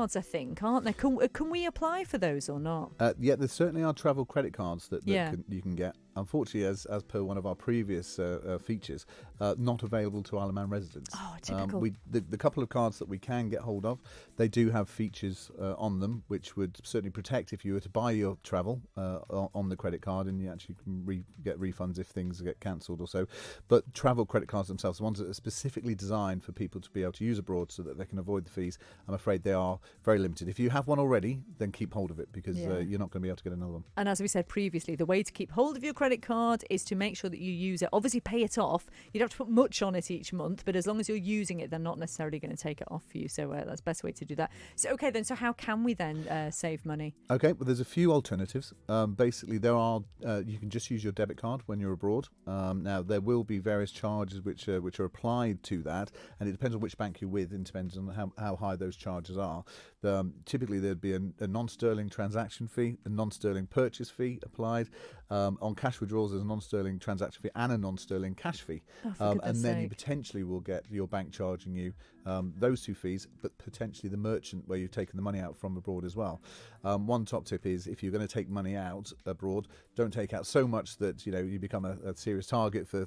cards, I think, aren't there? Can we apply for those or not? Yeah, there certainly are travel credit cards that Yeah. you can get. Unfortunately, as per one of our previous features, not available to Isle of Man residents. Oh, typical. The couple of cards that we can get hold of, they do have features on them which would certainly protect if you were to buy your travel on the credit card, and you actually can get refunds if things get cancelled or so. But travel credit cards themselves, the ones that are specifically designed for people to be able to use abroad so that they can avoid the fees, I'm afraid they are very limited. If you have one already, then keep hold of it, because you're not going to be able to get another one. And as we said previously, the way to keep hold of your credit card is to make sure that you use it. Obviously, pay it off. You don't have to put much on it each month, but as long as you're using it, they're not necessarily going to take it off for you. So that's the best way to do that. So, okay, then. So how can we then save money? Okay, well, there's a few alternatives. Basically, there are you can just use your debit card when you're abroad. Now, there will be various charges which are applied to that, and it depends on which bank you're with, and depends on how high those charges are. Typically, there'd be a non-sterling transaction fee, a non-sterling purchase fee applied. On cash withdrawals, there's a non-sterling transaction fee and a non-sterling cash fee. And then you potentially will get your bank charging you those two fees, but potentially the merchant where you've taken the money out from abroad as well. One top tip is, if you're going to take money out abroad, don't take out so much that you become a serious target for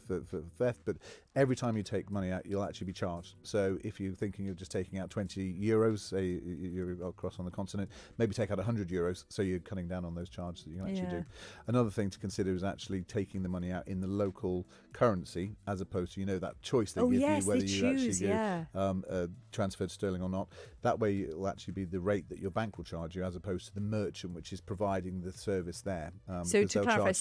theft. But every time you take money out, you'll actually be charged. So if you're thinking of just taking out 20 euros, say you're across on the continent, maybe take out 100 euros, so you're cutting down on those charges that you can actually do. Another thing to consider is actually taking the money out in the local currency, as opposed to that choice they give you whether you actually transfer to sterling or not. That way it'll actually be the rate that your bank will charge you, as opposed to the merchant which is providing the service there. So to clarify,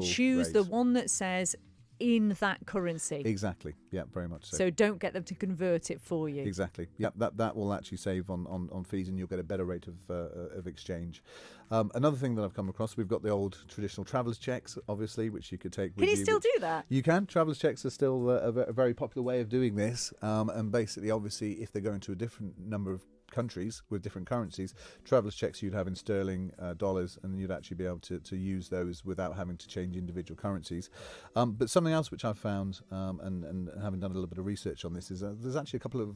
choose the one that says in that currency. Exactly. Yeah, very much so. So don't get them to convert it for you. Exactly. Yeah, that will actually save on fees, and you'll get a better rate of exchange. Another thing that I've come across, we've got the old traditional traveller's checks, obviously, which you could take with you. Can you still do that? You can. Traveller's checks are still a very popular way of doing this. And basically, obviously, if they're going to a different number of countries with different currencies, traveller's checks you'd have in sterling, dollars, and you'd actually be able to use those without having to change individual currencies. But something else which I've found, and having done a little bit of research on this, is there's actually a couple of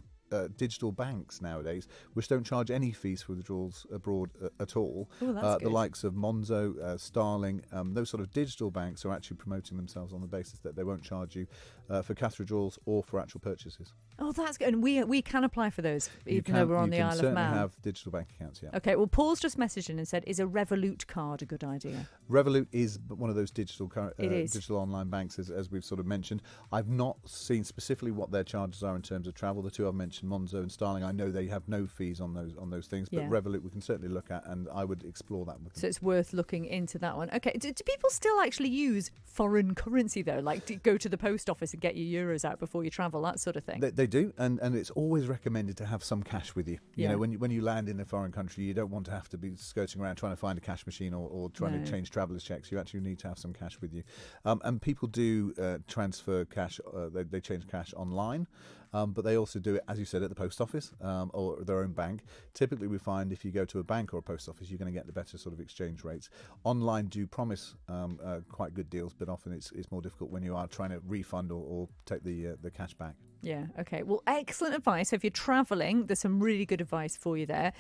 digital banks nowadays which don't charge any fees for withdrawals abroad at all. Ooh, that's good. The likes of Monzo, Starling, those sort of digital banks are actually promoting themselves on the basis that they won't charge you for cash withdrawals or for actual purchases. Oh, that's good. And we can apply for those, even though we're on the Isle of Man. You can certainly have digital bank accounts, yeah. Okay, well, Paul's just messaged in and said, is a Revolut card a good idea? Revolut is one of those digital online banks, as we've sort of mentioned. I've not seen specifically what their charges are in terms of travel. The two I've mentioned, Monzo and Starling, I know they have no fees on those things, but Revolut we can certainly look at, and I would explore that with them. So it's worth looking into that one. Okay, do people still actually use foreign currency, though? Like, to go to the post office and get your euros out before you travel, that sort of thing? They do, and it's always recommended to have some cash with you. You know, when you land in a foreign country, you don't want to have to be skirting around trying to find a cash machine or trying to change traveller's checks. You actually need to have some cash with you. And people do transfer cash, they change cash online. But they also do it, as you said, at the post office or their own bank. Typically, we find if you go to a bank or a post office, you're going to get the better sort of exchange rates. Online do promise quite good deals, but often it's more difficult when you are trying to refund or take the cash back. Yeah, okay. Well, excellent advice. So if you're travelling, there's some really good advice for you there.